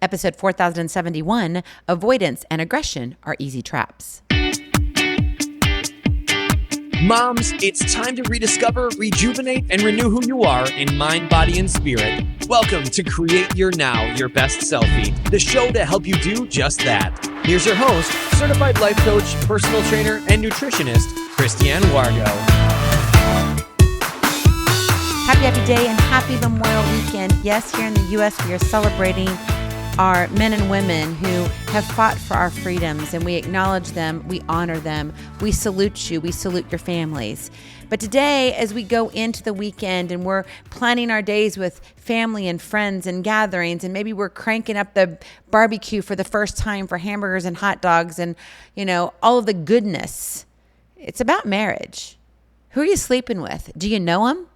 Episode 4071, Avoidance and Aggression Are Easy Traps. Moms, it's time to rediscover, rejuvenate, and renew who you are in mind, body, and spirit. Welcome to Create Your Now, Your Best Selfie, the show to help you do just that. Here's your host, certified life coach, personal trainer, and nutritionist, Christiane Wargo. Happy day and happy Memorial Weekend. Yes, here in the U.S. we are celebrating our men and women who have fought for our freedoms, and we acknowledge them, we honor them, we salute you, we salute your families. But today, as we go into the weekend and we're planning our days with family and friends and gatherings, and maybe we're cranking up the barbecue for the first time for hamburgers and hot dogs and, all of the goodness, it's about marriage. Who are you sleeping with? Do you know them?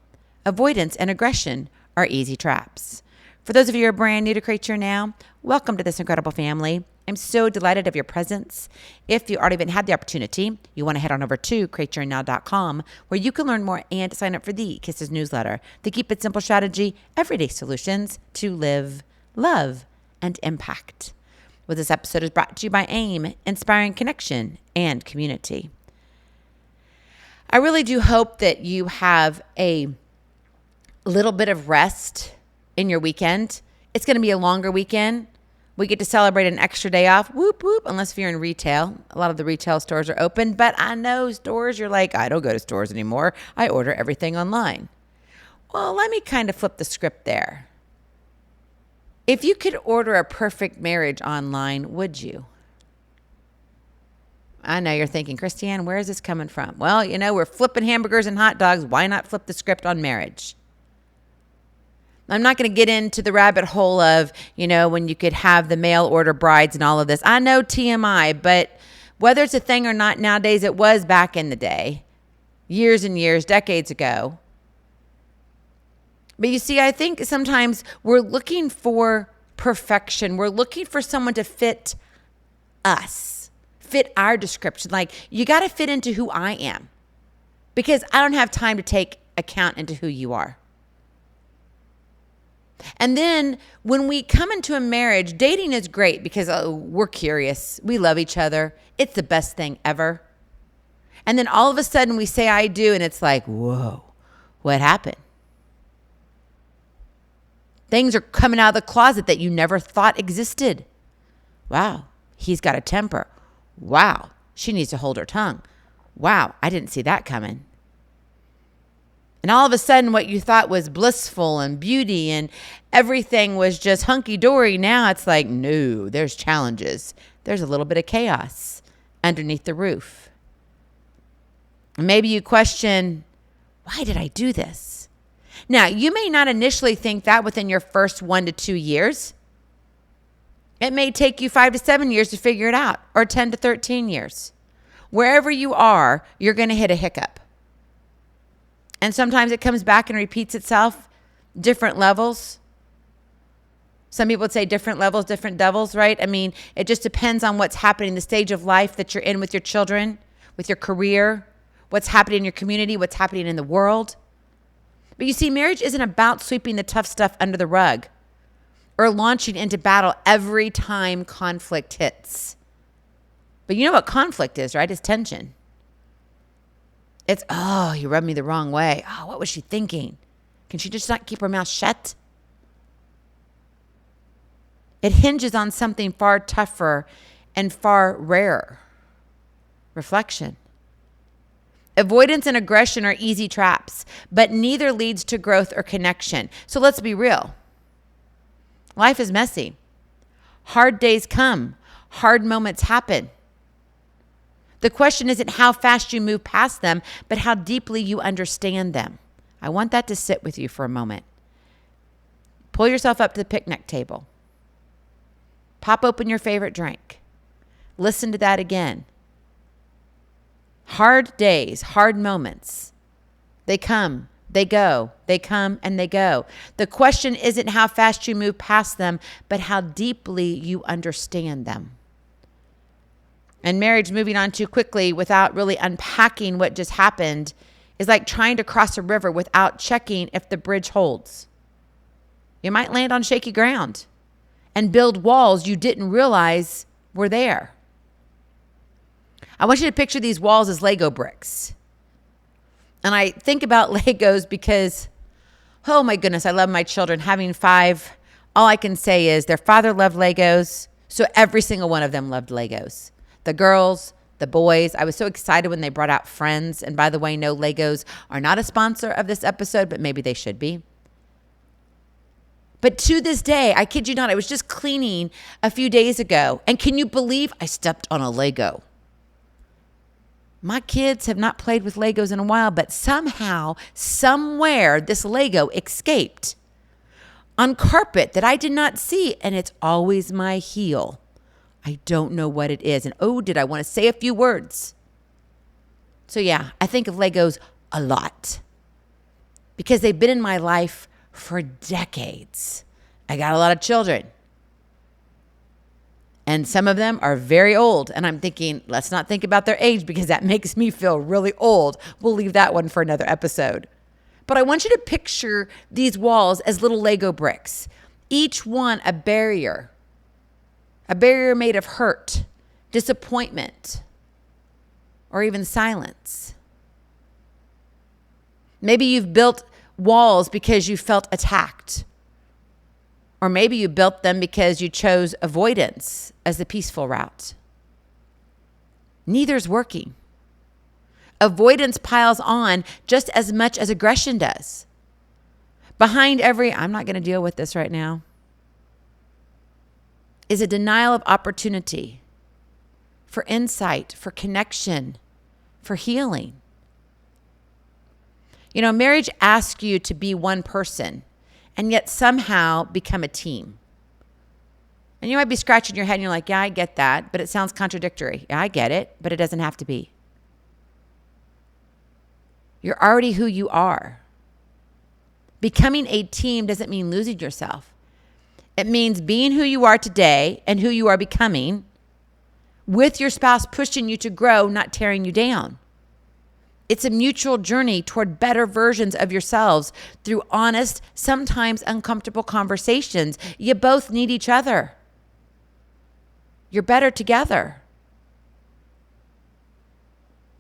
Avoidance and aggression are easy traps. For those of you who are brand new to Create Your Now, welcome to this incredible family. I'm so delighted of your presence. If you already had the opportunity, you want to head on over to createyournow.com, where you can learn more and sign up for the Kisses newsletter, the Keep It Simple strategy, everyday solutions to live, love, and impact. Well, this episode is brought to you by AIM, inspiring connection and community. I really do hope that you have a little bit of rest in your weekend. It's going to be a longer weekend. We get to celebrate an extra day off. Whoop, whoop, unless if you're in retail. A lot of the retail stores are open, but I know stores, you're like, I don't go to stores anymore. I order everything online. Well, let me kind of flip the script there. If you could order a perfect marriage online, would you? I know you're thinking, Christiane, where is this coming from? Well, we're flipping hamburgers and hot dogs. Why not flip the script on marriage? I'm not going to get into the rabbit hole of, when you could have the mail order brides and all of this. I know TMI, but whether it's a thing or not nowadays, it was back in the day, years and years, decades ago. But you see, I think sometimes we're looking for perfection. We're looking for someone to fit us, fit our description. Like, you got to fit into who I am, because I don't have time to take account into who you are. And then when we come into a marriage, dating is great because we're curious. We love each other. It's the best thing ever. And then all of a sudden we say, I do. And it's like, whoa, what happened? Things are coming out of the closet that you never thought existed. Wow, he's got a temper. Wow, she needs to hold her tongue. Wow, I didn't see that coming. And all of a sudden, what you thought was blissful and beauty and everything was just hunky-dory, now it's like, no, there's challenges. There's a little bit of chaos underneath the roof. And maybe you question, why did I do this? Now, you may not initially think that within your first 1 to 2 years. It may take you 5 to 7 years to figure it out, or 10 to 13 years. Wherever you are, you're going to hit a hiccup. And sometimes it comes back and repeats itself, different levels. Some people would say different levels, different devils, right? I mean, it just depends on what's happening, the stage of life that you're in with your children, with your career, what's happening in your community, what's happening in the world. But you see, marriage isn't about sweeping the tough stuff under the rug or launching into battle every time conflict hits. But you know what conflict is, right? It's tension. It's, oh, you rubbed me the wrong way. Oh, what was she thinking? Can she just not keep her mouth shut? It hinges on something far tougher and far rarer. Reflection. Avoidance and aggression are easy traps, but neither leads to growth or connection. So let's be real. Life is messy. Hard days come. Hard moments happen. The question isn't how fast you move past them, but how deeply you understand them. I want that to sit with you for a moment. Pull yourself up to the picnic table. Pop open your favorite drink. Listen to that again. Hard days, hard moments. They come, they go, they come and they go. The question isn't how fast you move past them, but how deeply you understand them. And marriage moving on too quickly without really unpacking what just happened is like trying to cross a river without checking if the bridge holds. You might land on shaky ground. and build walls you didn't realize were there. I want you to picture these walls as Lego bricks. And I think about Legos because, oh my goodness, I love my children. Having 5, all I can say is their father loved Legos, so every single one of them loved Legos. The girls, the boys. I was so excited when they brought out Friends. And by the way, no, Legos are not a sponsor of this episode, but maybe they should be. But to this day, I kid you not, I was just cleaning a few days ago. And can you believe I stepped on a Lego? My kids have not played with Legos in a while, but somehow, somewhere, this Lego escaped on carpet that I did not see. And it's always my heel. I don't know what it is. And oh, did I want to say a few words? So yeah, I think of Legos a lot because they've been in my life for decades. I got a lot of children. And some of them are very old. And I'm thinking, let's not think about their age because that makes me feel really old. We'll leave that one for another episode. But I want you to picture these walls as little Lego bricks, each one a barrier made of hurt, disappointment, or even silence. Maybe you've built walls because you felt attacked. Or maybe you built them because you chose avoidance as the peaceful route. Neither's working. Avoidance piles on just as much as aggression does. Behind every, I'm not going to deal with this right now, is a denial of opportunity for insight, for connection, for healing. You know, marriage asks you to be one person and yet somehow become a team. And you might be scratching your head and you're like, yeah, I get that, but it sounds contradictory. Yeah, I get it, but it doesn't have to be. You're already who you are. Becoming a team doesn't mean losing yourself. It means being who you are today and who you are becoming with your spouse pushing you to grow, not tearing you down. It's a mutual journey toward better versions of yourselves through honest, sometimes uncomfortable conversations. You both need each other. You're better together.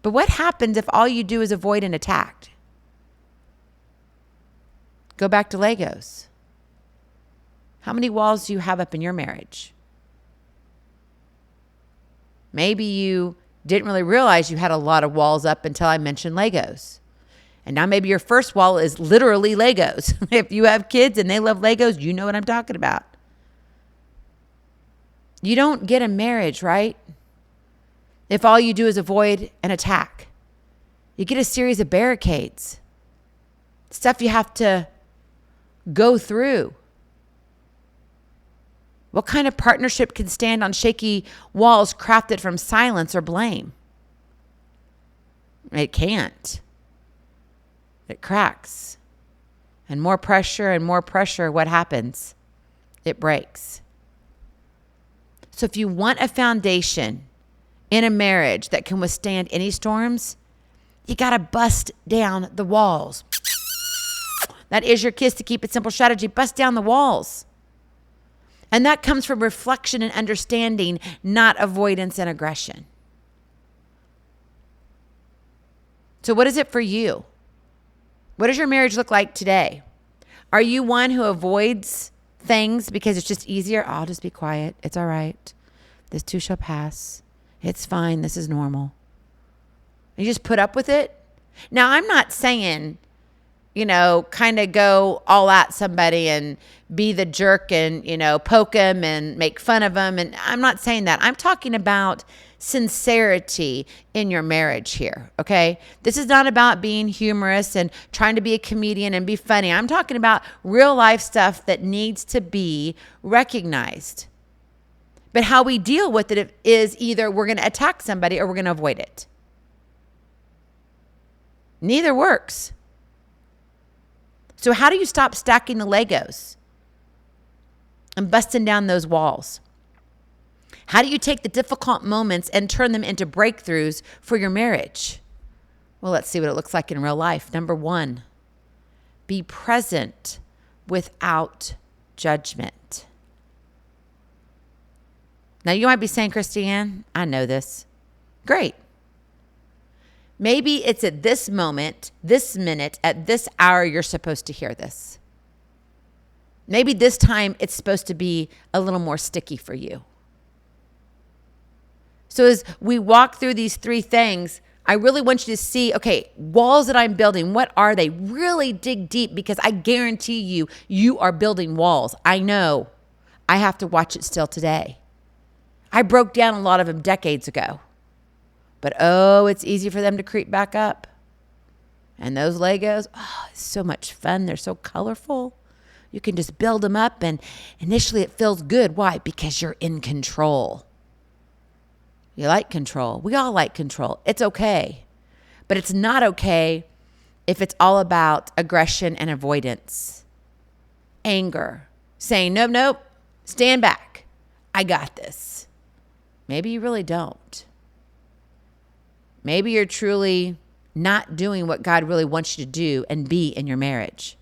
But what happens if all you do is avoid and attack? Go back to Legos. How many walls do you have up in your marriage? Maybe you didn't really realize you had a lot of walls up until I mentioned Legos. And now maybe your first wall is literally Legos. If you have kids and they love Legos, you know what I'm talking about. You don't get a marriage, right? If all you do is avoid and attack. You get a series of barricades. Stuff you have to go through. What kind of partnership can stand on shaky walls crafted from silence or blame? It can't. It cracks. And more pressure, what happens? It breaks. So if you want a foundation in a marriage that can withstand any storms, you got to bust down the walls. That is your Kiss to Keep It Simple strategy. Bust down the walls. And that comes from reflection and understanding, not avoidance and aggression. So what is it for you? What does your marriage look like today? Are you one who avoids things because it's just easier? I'll just be quiet. It's all right. This too shall pass. It's fine. This is normal. You just put up with it? Now, I'm not saying, kind of go all at somebody and be the jerk and, poke them and make fun of them. And I'm not saying that. I'm talking about sincerity in your marriage here, okay? This is not about being humorous and trying to be a comedian and be funny. I'm talking about real life stuff that needs to be recognized. But how we deal with it is either we're going to attack somebody or we're going to avoid it. Neither works. So how do you stop stacking the Legos and busting down those walls? How do you take the difficult moments and turn them into breakthroughs for your marriage? Well, let's see what it looks like in real life. Number 1, be present without judgment. Now you might be saying, Christiane, I know this. Great. Maybe it's at this moment, this minute, at this hour, you're supposed to hear this. Maybe this time it's supposed to be a little more sticky for you. So as we walk through these three things, I really want you to see, okay, walls that I'm building, what are they? Really dig deep, because I guarantee you, you are building walls. I know. I have to watch it still today. I broke down a lot of them decades ago. But oh, it's easy for them to creep back up. And those Legos, oh, it's so much fun. They're so colorful. You can just build them up, and initially it feels good. Why? Because you're in control. You like control. We all like control. It's okay. But it's not okay if it's all about aggression and avoidance. Anger. Saying, nope, nope, stand back. I got this. Maybe you really don't. Maybe you're truly not doing what God really wants you to do and be in your marriage.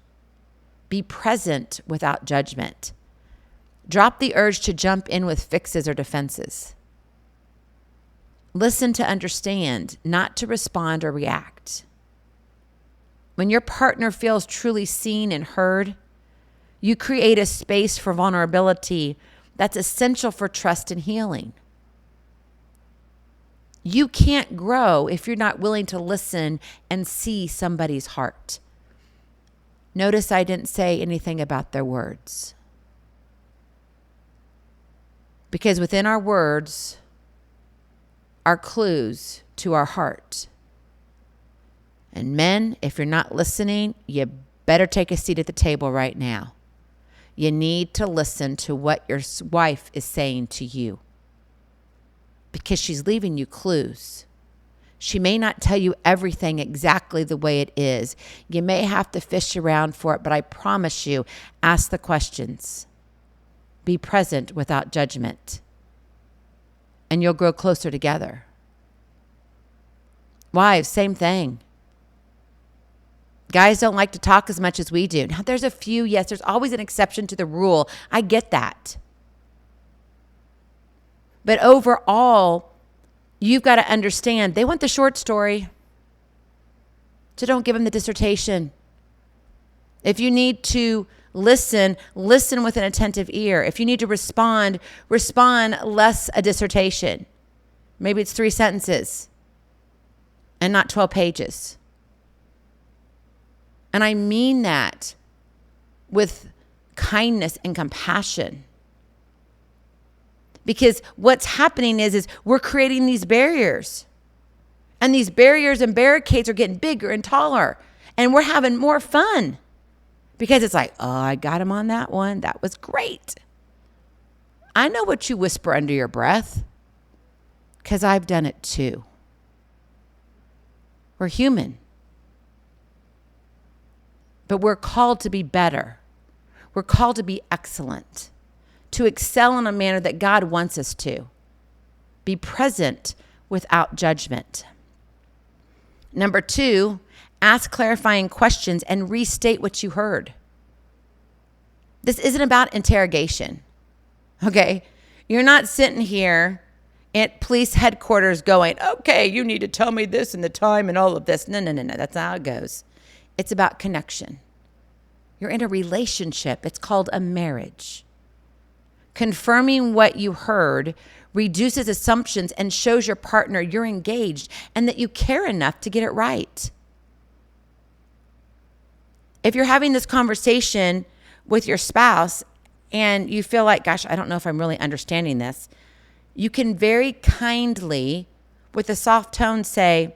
Be present without judgment. Drop the urge to jump in with fixes or defenses. Listen to understand, not to respond or react. When your partner feels truly seen and heard, you create a space for vulnerability that's essential for trust and healing. You can't grow if you're not willing to listen and see somebody's heart. Notice I didn't say anything about their words. Because within our words are clues to our heart. And men, if you're not listening, you better take a seat at the table right now. You need to listen to what your wife is saying to you. Because she's leaving you clues. She may not tell you everything exactly the way it is. You may have to fish around for it, but I promise you, ask the questions. Be present without judgment. And you'll grow closer together. Wives, same thing. Guys don't like to talk as much as we do. Now, there's a few, yes, there's always an exception to the rule. I get that. But overall, you've got to understand, they want the short story. So don't give them the dissertation. If you need to listen, listen with an attentive ear. If you need to respond, respond less a dissertation. Maybe it's 3 sentences and not 12 pages. And I mean that with kindness and compassion. Because what's happening is we're creating these barriers. And these barriers and barricades are getting bigger and taller. And we're having more fun. Because it's like, oh, I got him on that one. That was great. I know what you whisper under your breath. Because I've done it too. We're human. But we're called to be better. We're called to be excellent. To excel in a manner that God wants us to. Be present without judgment. Number 2, ask clarifying questions and restate what you heard. This isn't about interrogation, okay? You're not sitting here at police headquarters going, okay, you need to tell me this and the time and all of this. No. That's not how it goes. It's about connection. You're in a relationship. It's called a marriage. Confirming what you heard reduces assumptions and shows your partner you're engaged and that you care enough to get it right. If you're having this conversation with your spouse and you feel like, gosh, I don't know if I'm really understanding this, you can very kindly, with a soft tone, say,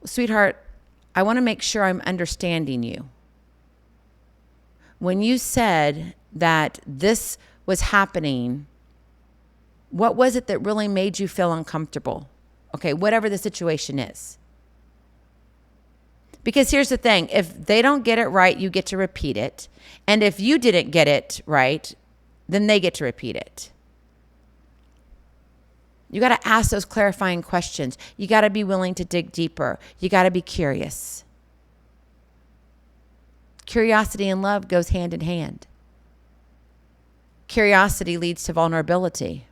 sweetheart, I want to make sure I'm understanding you. When you said that this was happening, what was it that really made you feel uncomfortable? Okay, whatever the situation is. Because here's the thing, if they don't get it right, you get to repeat it. And if you didn't get it right, then they get to repeat it. You got to ask those clarifying questions. You got to be willing to dig deeper. You got to be curious. Curiosity and love goes hand in hand. Curiosity leads to vulnerability.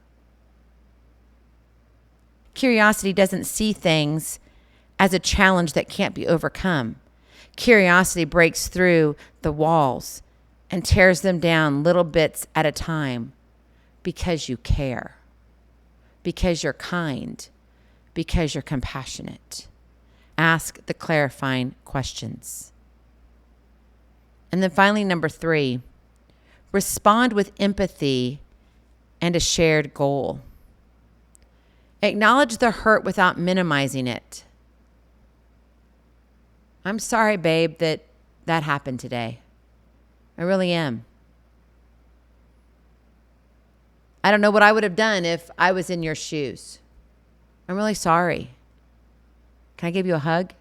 Curiosity doesn't see things as a challenge that can't be overcome. Curiosity breaks through the walls and tears them down little bits at a time because you care, because you're kind, because you're compassionate. Ask the clarifying questions. And then finally, number 3, respond with empathy and a shared goal. Acknowledge the hurt without minimizing it. I'm sorry, babe, that happened today. I really am. I don't know what I would have done if I was in your shoes. I'm really sorry. Can I give you a hug?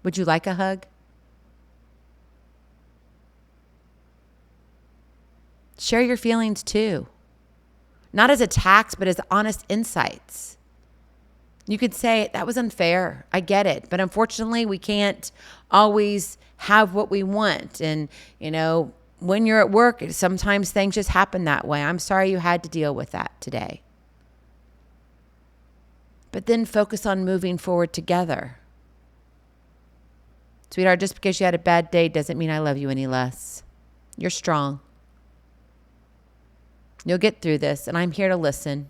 Would you like a hug? Share your feelings too. Not as attacks, but as honest insights. You could say, that was unfair. I get it. But unfortunately, we can't always have what we want. And, when you're at work, sometimes things just happen that way. I'm sorry you had to deal with that today. But then focus on moving forward together. Sweetheart, just because you had a bad day doesn't mean I love you any less. You're strong. You'll get through this, and I'm here to listen.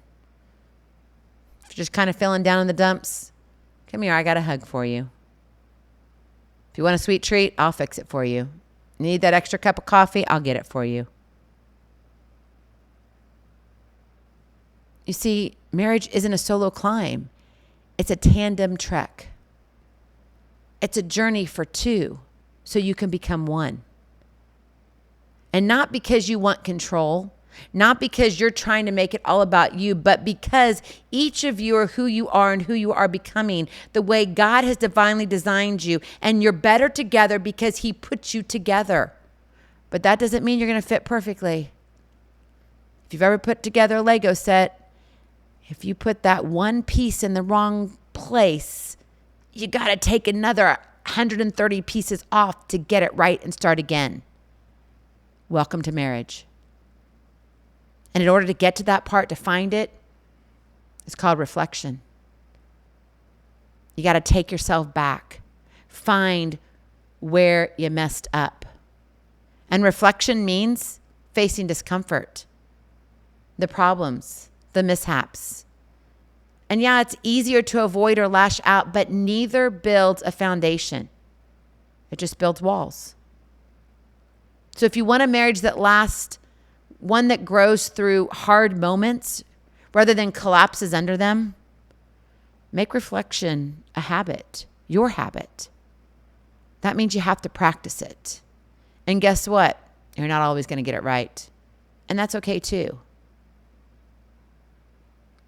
If you're just kind of feeling down in the dumps, come here, I got a hug for you. If you want a sweet treat, I'll fix it for you. You need that extra cup of coffee, I'll get it for you. You see, marriage isn't a solo climb. It's a tandem trek. It's a journey for two, so you can become one. And not because you want control, not because you're trying to make it all about you, but because each of you are who you are and who you are becoming, the way God has divinely designed you. And you're better together because He put you together. But that doesn't mean you're going to fit perfectly. If you've ever put together a Lego set, if you put that one piece in the wrong place, you got to take another 130 pieces off to get it right and start again. Welcome to marriage. And in order to get to that part, to find it, it's called reflection. You got to take yourself back. Find where you messed up. And reflection means facing discomfort, the problems, the mishaps. And yeah, it's easier to avoid or lash out, but neither builds a foundation. It just builds walls. So if you want a marriage that lasts, one that grows through hard moments rather than collapses under them, make reflection a habit, your habit. That means you have to practice it. And guess what? You're not always going to get it right. And that's okay too.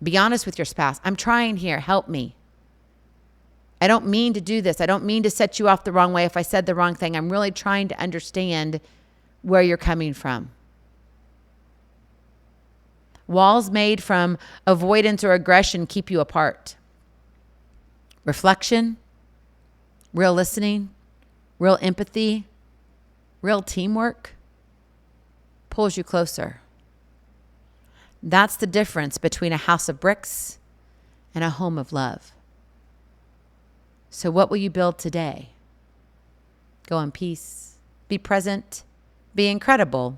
Be honest with your spouse. I'm trying here. Help me. I don't mean to do this. I don't mean to set you off the wrong way if I said the wrong thing. I'm really trying to understand where you're coming from. Walls made from avoidance or aggression keep you apart. Reflection, real listening, real empathy, real teamwork pulls you closer. That's the difference between a house of bricks and a home of love. So what will you build today? Go in peace. Be present. Be incredible.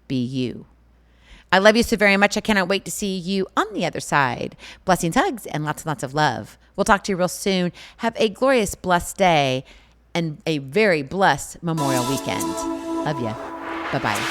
Be you. I love you so very much. I cannot wait to see you on the other side. Blessings, hugs, and lots of love. We'll talk to you real soon. Have a glorious, blessed day and a very blessed Memorial Weekend. Love you. Bye-bye.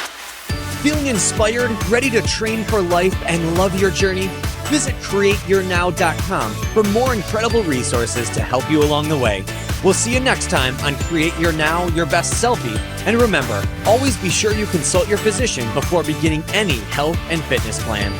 Feeling inspired, ready to train for life and love your journey? Visit createyournow.com for more incredible resources to help you along the way. We'll see you next time on Create Your Now, Your Best Selfie. And remember, always be sure you consult your physician before beginning any health and fitness plan.